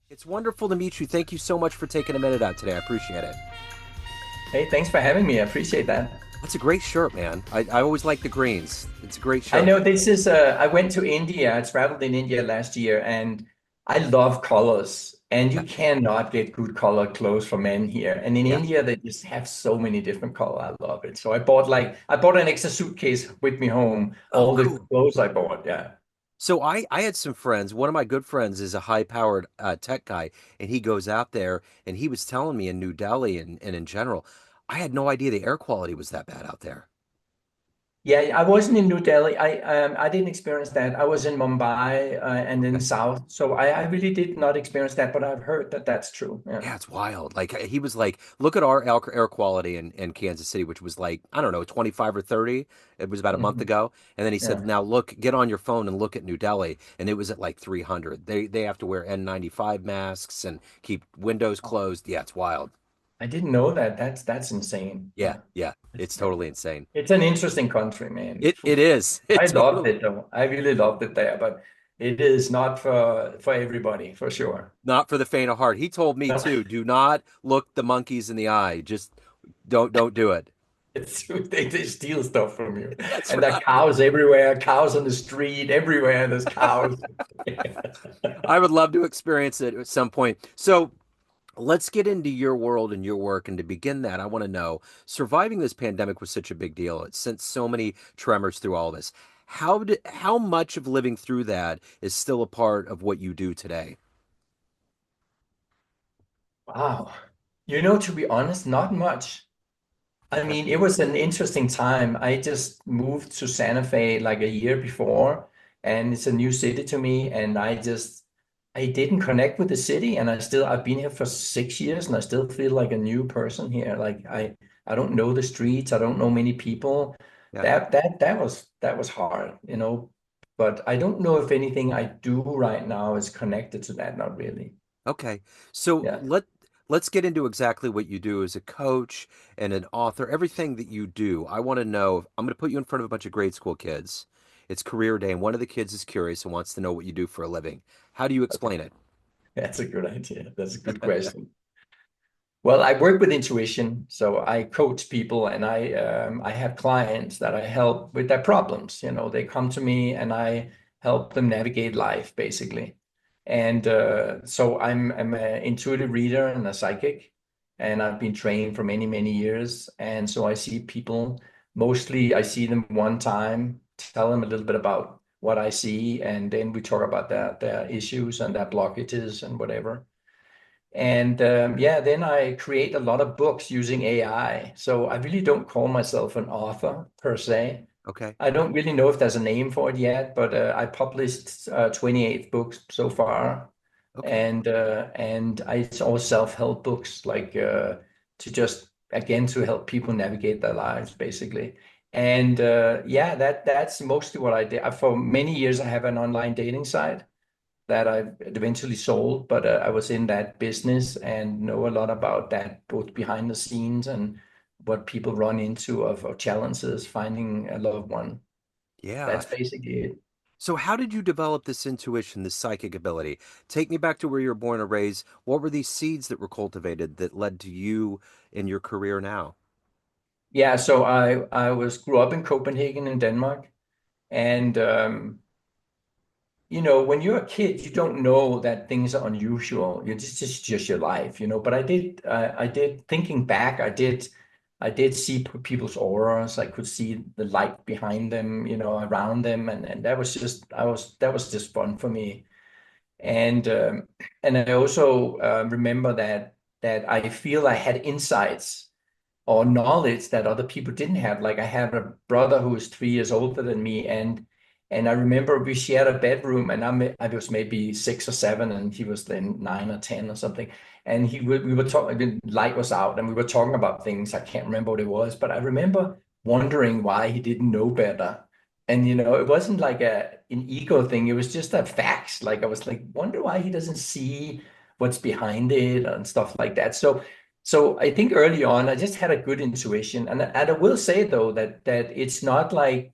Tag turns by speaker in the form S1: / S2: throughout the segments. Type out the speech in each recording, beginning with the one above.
S1: It's wonderful to meet you. Thank you so much for taking a minute out today. I appreciate it.
S2: Hey, thanks for having me. I appreciate that.
S1: That's a great shirt, man. I always like the greens. It's a great
S2: I
S1: shirt.
S2: know this is, I went to India. I traveled in India last year and I love colors. And you
S1: Yeah,
S2: cannot get good colored clothes for men here. And in
S1: yeah.
S2: India, they just have so many different colors. I love it. So I bought an extra suitcase with me home,
S1: Oh,
S2: all the
S1: cool.
S2: clothes I bought. Yeah.
S1: So I had some friends. One of my good friends is a high-powered tech guy, and he goes out there, and he was telling me in New Delhi and in general, I had no idea the air quality was that bad out there.
S2: Yeah, I wasn't in New Delhi. I didn't experience that. I was in Mumbai and in South. So I really did not experience that, but I've heard that that's true. Yeah.
S1: Yeah, it's wild. Like he was like, look at our air quality in Kansas City, which was like, I don't know, 25 or 30. It was about a month
S2: Mhm.
S1: ago. And then he said,
S2: Yeah.
S1: now look, get on your phone and look at New Delhi. And it was at like 300. They have to wear N95 masks and keep windows closed. Yeah, it's wild.
S2: I didn't know that. That's insane.
S1: Yeah, yeah.
S2: It's,
S1: It's totally insane.
S2: it's an interesting country, man.
S1: It is.
S2: I
S1: It
S2: loved
S1: totally
S2: it though. I really loved it there, but it is not for everybody, for sure.
S1: not for the faint of heart. He told me
S2: No,
S1: too, do not look the monkeys in the eye. Just don't do it.
S2: it's true. They steal stuff from you.
S1: That's
S2: And there are
S1: right.
S2: cows everywhere, cows on the street, everywhere there's cows.
S1: I would love to experience it at some point. So let's get into your world and your work. And to begin that, I want to know surviving this pandemic was such a big deal. It sent so many tremors through all this. How much of living through that is still a part of what you do today?
S2: Wow. To be honest, not much. I
S1: Okay.
S2: mean, it was an interesting time. I just moved to Santa Fe like a year before, and it's a new city to me. And I didn't connect with the city, and I've been here for 6 years, and I still feel like a new person here. Like I don't know the streets, I don't know many people.
S1: Yeah.
S2: That was hard, But I don't know if anything I do right now is connected to that. Not really.
S1: Okay. So
S2: Yeah.
S1: let's get into exactly what you do as a coach and an author, everything that you do. I want to know, I'm going to put you in front of a bunch of grade school kids. It's career day, and one of the kids is curious and wants to know what you do for a living. How do you
S2: Okay.
S1: explain it?
S2: That's a good idea. That's a good question. Well, I work with intuition, so I coach people, and I have clients that I help with their problems. They come to me, and I help them navigate life, basically. And so I'm an intuitive reader and a psychic, and I've been trained for many, many years. And so I see people, mostly I see them one time, tell them a little bit about what I see, and then we talk about their issues and their blockages and whatever. And yeah, then I create a lot of books using AI. So I really don't call myself an author per se.
S1: Okay.
S2: I don't really know if there's a name for it yet, but I published 28 books so far,
S1: Okay.
S2: and it's all self-help books, like to just again to help people navigate their lives, basically. And yeah, that's mostly what I did. For many years, I have an online dating site that I've eventually sold, but I was in that business and know a lot about that, both behind the scenes and what people run into of challenges finding a loved one.
S1: Yeah.
S2: That's basically it.
S1: So how did you develop this intuition, this psychic ability? Take me back to where you were born and raised. What were these seeds that were cultivated that led to you in your career now?
S2: Yeah, so I grew up in Copenhagen in Denmark, and when you're a kid, you don't know that things are unusual. Just your life, But I did thinking back, I did see people's auras. I could see the light behind them, around them, and that was just fun for me. And I also remember that I feel I had insights or knowledge that other people didn't have. Like I have a brother who is 3 years older than me, and I remember we shared a bedroom, and I was maybe 6 or 7, and he was then 9 or 10 or something. And we were talking. The light was out, and we were talking about things. I can't remember what it was, but I remember wondering why he didn't know better. And it wasn't like an ego thing. It was just a facts. Like I was like, wonder why he doesn't see what's behind it and stuff like that. So I think early on, I just had a good intuition, and I will say though that it's not like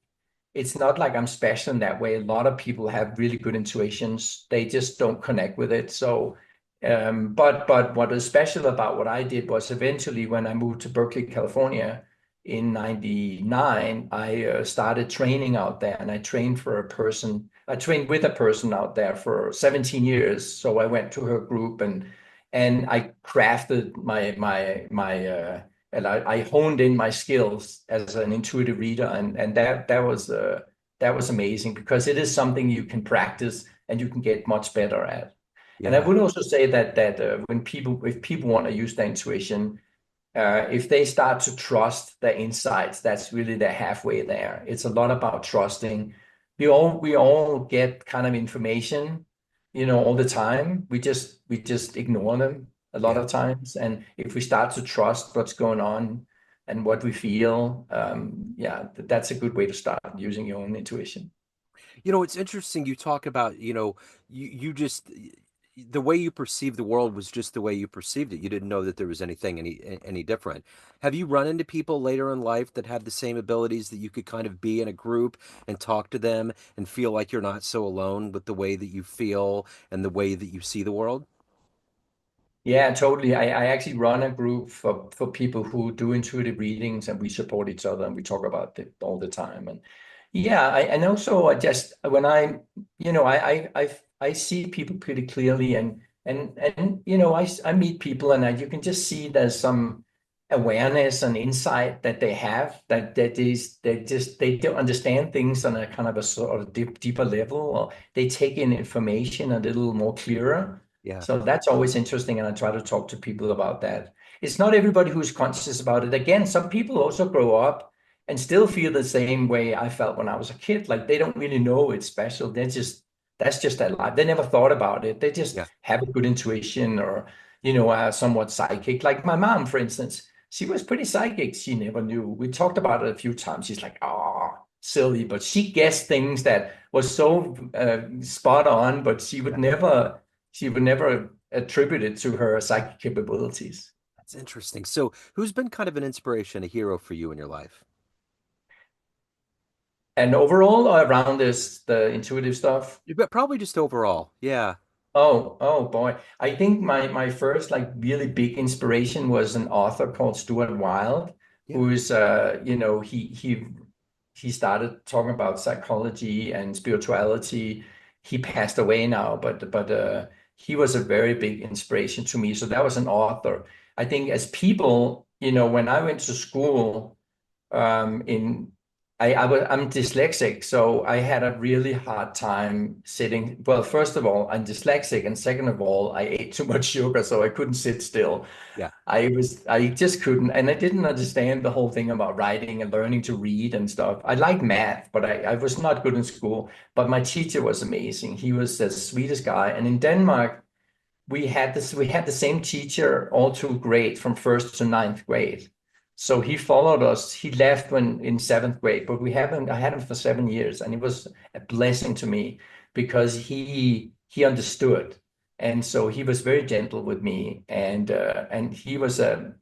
S2: I'm special in that way. A lot of people have really good intuitions; they just don't connect with it. So But what is special about what I did was eventually when I moved to Berkeley, California in '99, I started training out there, and I trained for a person. I trained with a person out there for 17 years. So I went to her group, and I crafted and I honed in my skills as an intuitive reader, and that was amazing because it is something you can practice and you can get much better at. And I
S1: Yeah.
S2: would also say that if people want to use their intuition, if they start to trust their insights, that's really they're halfway there. It's a lot about trusting. We all get kind of information, all the time. We just ignore them a lot
S1: Yeah.
S2: of times. And if we start to trust what's going on and what we feel, yeah, that's a good way to start using your own intuition.
S1: It's interesting you talk about, you just the way you perceive the world was just the way you perceived it. You didn't know that there was anything any different. Have you run into people later in life that had the same abilities that you could kind of be in a group and talk to them and feel like you're not so alone with the way that you feel and the way that you see the world?
S2: Yeah, totally. I actually run a group for people who do intuitive readings, and we support each other and we talk about it all the time. And yeah, and also I just when I see people pretty clearly, and I meet people, and you can just see there's some awareness and insight that they have they don't understand things on a kind of a sort of deeper level, or they take in information a little more clearer.
S1: Yeah.
S2: So that's always interesting, and I try to talk to people about that. It's not everybody who's conscious about it. Again, some people also grow up and still feel the same way I felt when I was a kid. Like they don't really know it's special. That's just their life. They never thought about it. They just
S1: Yeah.
S2: have a good intuition, or somewhat psychic. Like my mom, for instance, she was pretty psychic. She never knew. We talked about it a few times. She's like, oh, silly, but she guessed things that was so spot on, but
S1: Yeah.
S2: she would never attribute it to her psychic capabilities.
S1: That's interesting. So, who's been kind of an inspiration, a hero for you in your life?
S2: And overall, around the intuitive stuff.
S1: But probably just overall. Yeah.
S2: Oh boy. I think my first like really big inspiration was an author called Stuart Wilde,
S1: Yeah.
S2: who's he started talking about psychology and spirituality. He passed away now, but he was a very big inspiration to me. So that was an author. I think as people, when I went to school, in I'm dyslexic, so I had a really hard time sitting. Well, first of all, I'm dyslexic, and second of all, I ate too much sugar, so I couldn't sit still.
S1: Yeah.
S2: I just couldn't, and I didn't understand the whole thing about writing and learning to read and stuff. I liked math, but I was not good in school. But my teacher was amazing. He was the sweetest guy. And in Denmark, we had the same teacher all through grade from first to ninth grade. So he followed us. He left when in seventh grade, but I had him for 7 years, and it was a blessing to me because he understood. And so he was very gentle with me, and he was a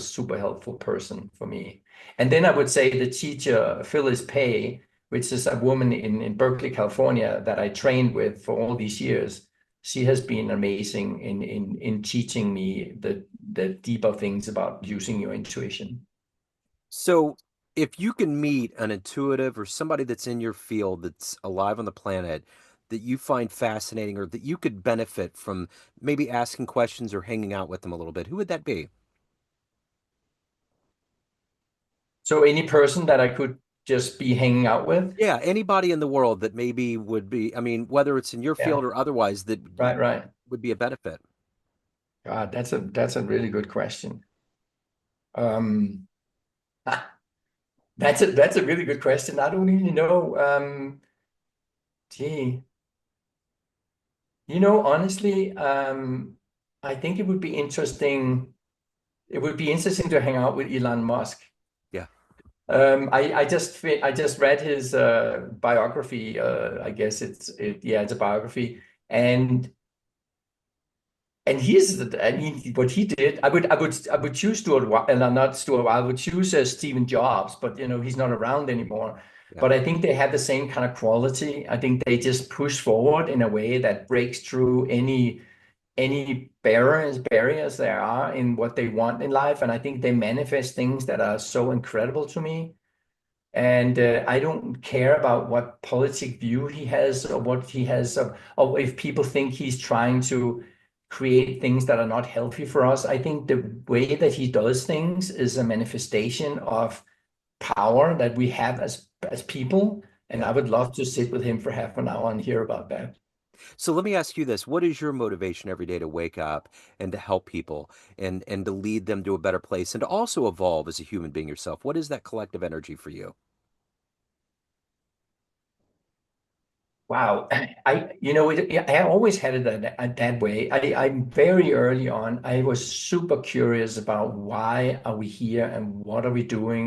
S2: super helpful person for me. And then I would say the teacher Phyllis Pay, which is a woman in Berkeley, California, that I trained with for all these years. She has been amazing in teaching me the deeper things about using your intuition.
S1: So, if you can meet an intuitive or somebody that's in your field that's alive on the planet that you find fascinating or that you could benefit from maybe asking questions or hanging out with them a little bit, who would that be?
S2: So any person that I could just be hanging out with,
S1: Yeah, anybody in the world that maybe would be, I mean, whether it's in your
S2: yeah,
S1: field or otherwise, that
S2: right.
S1: would be a benefit.
S2: God, that's a really good question. Um, that's a really good question. I don't really know. Gee, honestly, I think it would be interesting. It would be interesting to hang out with Elon Musk.
S1: Yeah,
S2: I just read his biography. I guess it's a biography, and I mean what he did. I would choose not Stuart. I would choose Stephen Jobs, but he's not around anymore.
S1: yeah.
S2: But I think they have the same kind of quality. I think they just push forward in a way that breaks through any. any barriers there are in what they want in life. And I think they manifest things that are so incredible to me. And I don't care about what politic view he has or what he has, or if people think he's trying to create things that are not healthy for us. I think the way that he does things is a manifestation of power that we have as people. And I
S1: Yeah.
S2: would love to sit with him for half an hour and hear about that.
S1: So let me ask you this. What is your motivation every day to wake up and to help people and to lead them to a better place and to also evolve as a human being yourself? What is that collective energy for you?
S2: Wow. I always had it that way. I'm very early on. I was super curious about why are we here and what are we doing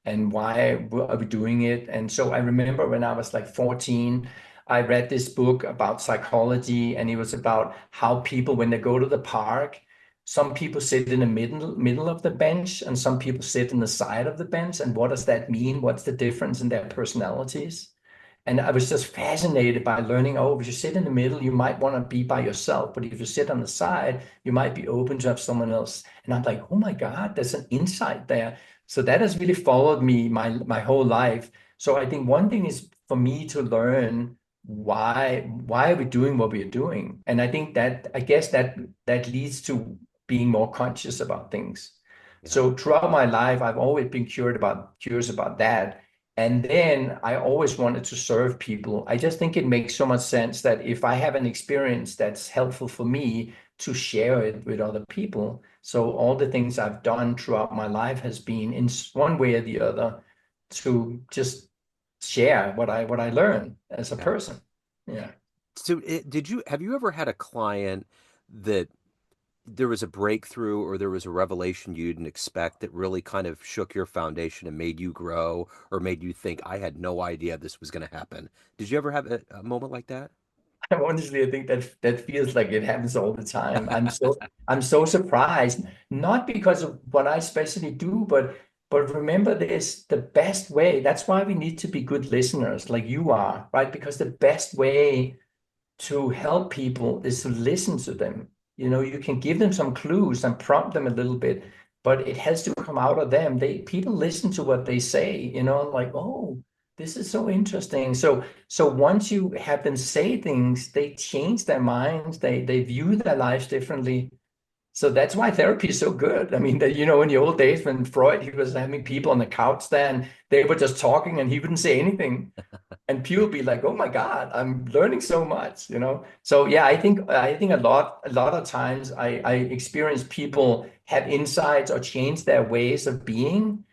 S2: and why are we doing it? And so I remember when I was like 14, I read this book about psychology, and it was about how people, when they go to the park, some people sit in the middle of the bench and some people sit in the side of the bench. And what does that mean? What's the difference in their personalities? And I was just fascinated by learning, oh, if you sit in the middle, you might want to be by yourself. But if you sit on the side, you might be open to have someone else. And I'm like, oh my God, there's an insight there. So that has really followed me my whole life. So I think one thing is for me to learn why are we doing what we're doing? And I guess that leads to being more conscious about things.
S1: Yeah.
S2: So throughout my life, I've always been curious about that. And then I always wanted to serve people. I just think it makes so much sense that if I have an experience that's helpful for me, to share it with other people. So all the things I've done throughout my life has been in one way or the other to just share what I learned as a
S1: Yeah.
S2: person. Yeah.
S1: So did you have you ever had a client that there was a breakthrough or there was a revelation you didn't expect that really kind of shook your foundation and made you grow or made you think, I had no idea this was going to happen? Did you ever have a moment like that?
S2: Honestly, I think that feels like it happens all the time. I'm so surprised, not because of what I especially do, but remember this, the best way. That's why we need to be good listeners like you are, right? Because the best way to help people is to listen to them. You can give them some clues and prompt them a little bit, but it has to come out of them. People listen to what they say, like, oh, this is so interesting. So once you have them say things, they change their minds, they view their lives differently. So that's why therapy is so good. I mean, in the old days when Freud, he was having people on the couch there and they were just talking and he wouldn't say anything, and people be like, "Oh my God, I'm learning so much." So yeah, I think a lot of times I experience people have insights or change their ways of being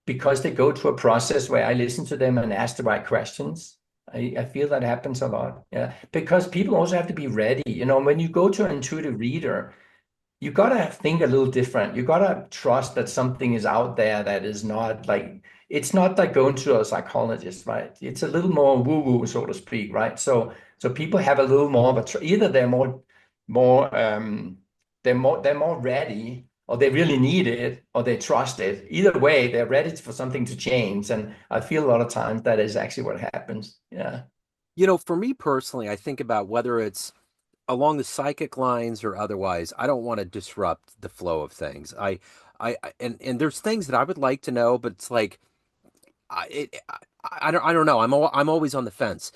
S2: because they go through a process where I listen to them and ask the right questions. I feel that happens a lot. Yeah, because people also have to be ready. When you go to an intuitive reader, you gotta think a little different. You gotta trust that something is out there that is not like it's not like going to a psychologist, right? It's a little more woo-woo, so to speak, right? So people have a little more of either more they're more ready, or they really need it, or they trust it. Either way, they're ready for something to change. And I feel a lot of times that is actually what happens. Yeah.
S1: For me personally, I think about whether it's along the psychic lines or otherwise, I don't want to disrupt the flow of things. And there's things that I would like to know, but it's like I don't know. I'm always on the fence.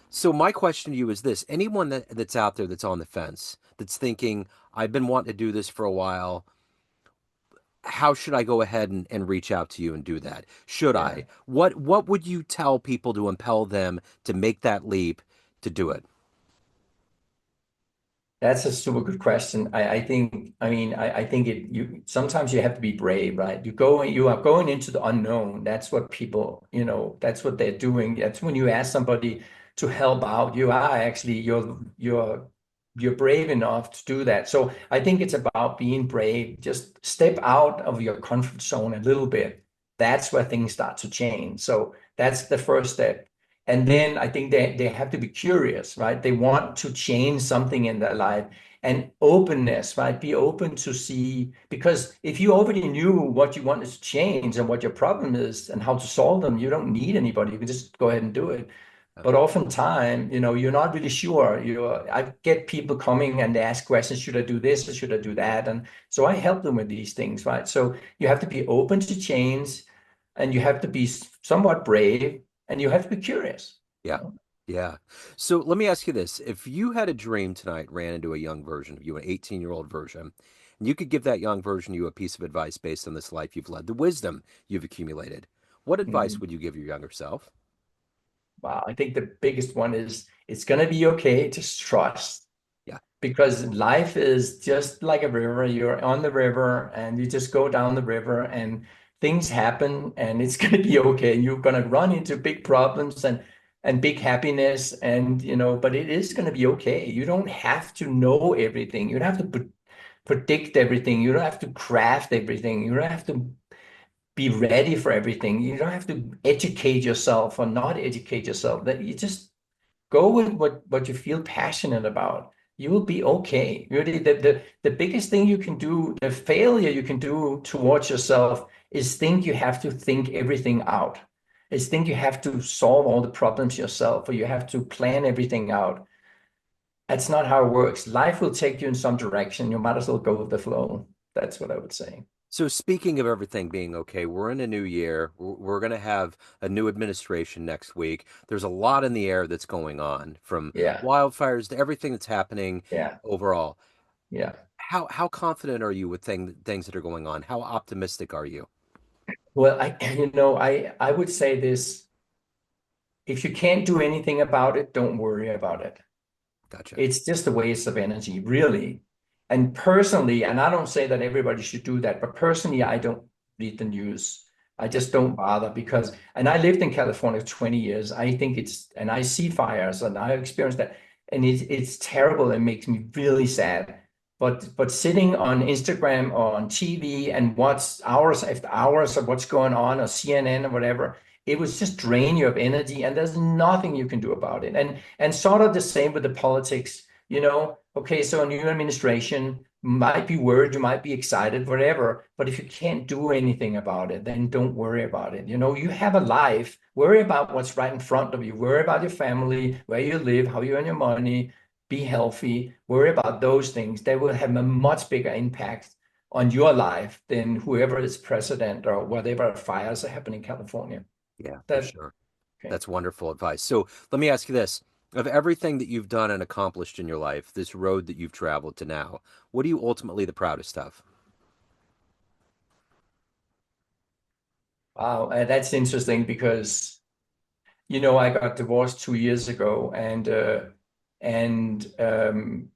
S1: So my question to you is this: anyone that's out there that's on the fence, that's thinking, I've been wanting to do this for a while. How should I go ahead and reach out to you and do that? Should
S2: Yeah.
S1: I? What would you tell people to impel them to make that leap to do it?
S2: That's a super good question. I think you sometimes you have to be brave, right? You are going into the unknown. That's what people, that's what they're doing. That's when you ask somebody to help out, you're brave enough to do that. So I think it's about being brave. Just step out of your comfort zone a little bit. That's where things start to change. So that's the first step. And then I think they have to be curious, right? They want to change something in their life, and openness, right? Be open to see, because if you already knew what you wanted to change and what your problem is and how to solve them, you don't need anybody. You can just go ahead and do it. But oftentimes, you're not really sure. I get people coming and they ask questions, should I do this or should I do that? And so I help them with these things, right? So you have to be open to change and you have to be somewhat brave and you have to be curious.
S1: Yeah. Yeah. So let me ask you this. If you had a dream tonight, ran into a young version of you, an 18-year-old version, and you could give that young version of you a piece of advice based on this life you've led, the wisdom you've accumulated, what advice
S2: Mhm.
S1: would you give your younger self?
S2: Wow, I think the biggest one is it's going to be okay to trust
S1: Yeah.
S2: because life is just like a river. You're on the river and you just go down the river and things happen and it's going to be okay. You're going to run into big problems and big happiness and but it is going to be okay. You don't have to know everything. You don't have to predict everything. You don't have to craft everything. You don't have to be ready for everything. You don't have to educate yourself or not educate yourself. That you just go with what you feel passionate about. You will be okay. Really, the biggest thing you can do, the failure you can do towards yourself is think you have to think everything out. Is think you have to solve all the problems yourself or you have to plan everything out. That's not how it works. Life will take you in some direction. You might as well go with the flow. That's what I would say.
S1: So speaking of everything being okay, we're in a new year. We're going to have a new administration next week. There's a lot in the air that's going on, from
S2: Yeah,
S1: wildfires to everything that's happening
S2: yeah,
S1: overall.
S2: yeah.
S1: How confident are you with things that are going on? How optimistic are you?
S2: Well, I would say this, if you can't do anything about it, don't worry about it.
S1: Gotcha.
S2: It's just a waste of energy, really. And personally, and I don't say that everybody should do that, but personally, I don't read the news. I
S1: Yeah.
S2: just don't bother because, and I lived in California 20 years. I think and I see fires and I experienced that, and it's terrible. It makes me really sad. But sitting on Instagram or on TV and watch hours after hours of what's going on or CNN or whatever, it was just drain you of energy, and there's nothing you can do about it. And sort of the same with the politics, okay, so a new administration might be worried, you might be excited, whatever, but if you can't do anything about it, then don't worry about it. You have a life, worry about what's right in front of you, worry about your family, where you live, how you earn your money, be healthy, worry about those things. They will have a much bigger impact on your life than whoever is president or whatever fires are happening in California.
S1: Yeah, for
S2: That
S1: sure.
S2: okay.
S1: That's wonderful advice. So let me ask you this. Of everything that you've done and accomplished in your life, this road that you've traveled to now, what are you ultimately the proudest of?
S2: Wow, that's interesting because I got divorced 2 years ago, and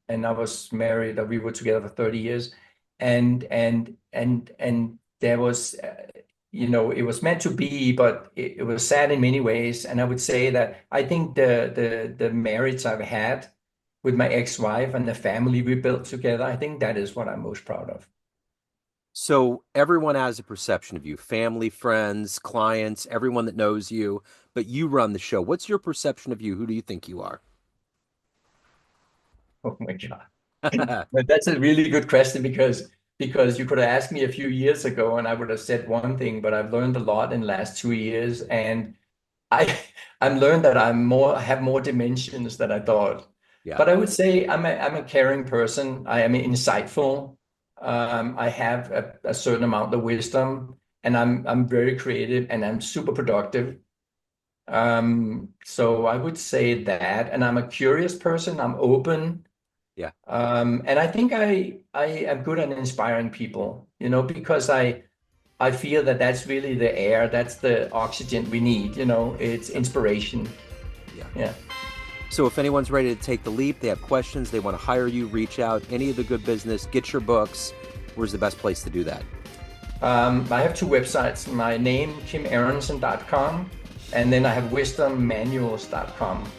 S2: I was married. We were together for 30 years, and there was, it was meant to be, but it was sad in many ways. And I would say that I think the marriage I've had with my ex-wife and the family we built together, I think that is what I'm most proud of.
S1: So everyone has a perception of you, family, friends, clients, everyone that knows you, but you run the show. What's your perception of you? Who do you think you are?
S2: Oh my God. But that's a really good question because you could have asked me a few years ago and I would have said one thing, but I've learned a lot in the last 2 years, and I I've learned that I have more dimensions than I thought.
S1: Yeah.
S2: But I would say I'm a caring person. I am insightful. I have a certain amount of wisdom, and I'm very creative and I'm super productive. So I would say that, and I'm a curious person. I'm open.
S1: Yeah.
S2: And I think I am good at inspiring people, because I feel that that's really the air, that's the oxygen we need, it's inspiration.
S1: Yeah.
S2: Yeah.
S1: So if anyone's ready to take the leap, they have questions, they want to hire you, reach out, any of the good business, get your books. Where's the best place to do that?
S2: I have two websites, my name, kimaronson.com, and then I have wisdommanuals.com.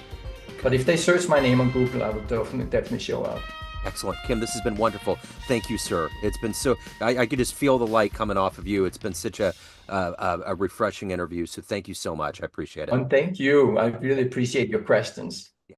S2: But
S1: Okay.
S2: if they search my name on Google, I will definitely show up.
S1: Excellent. Kim, this has been wonderful. Thank you, sir. It's been so, I could just feel the light coming off of you. It's been such a refreshing interview. So thank you so much. I appreciate it.
S2: And thank you. I really appreciate your questions.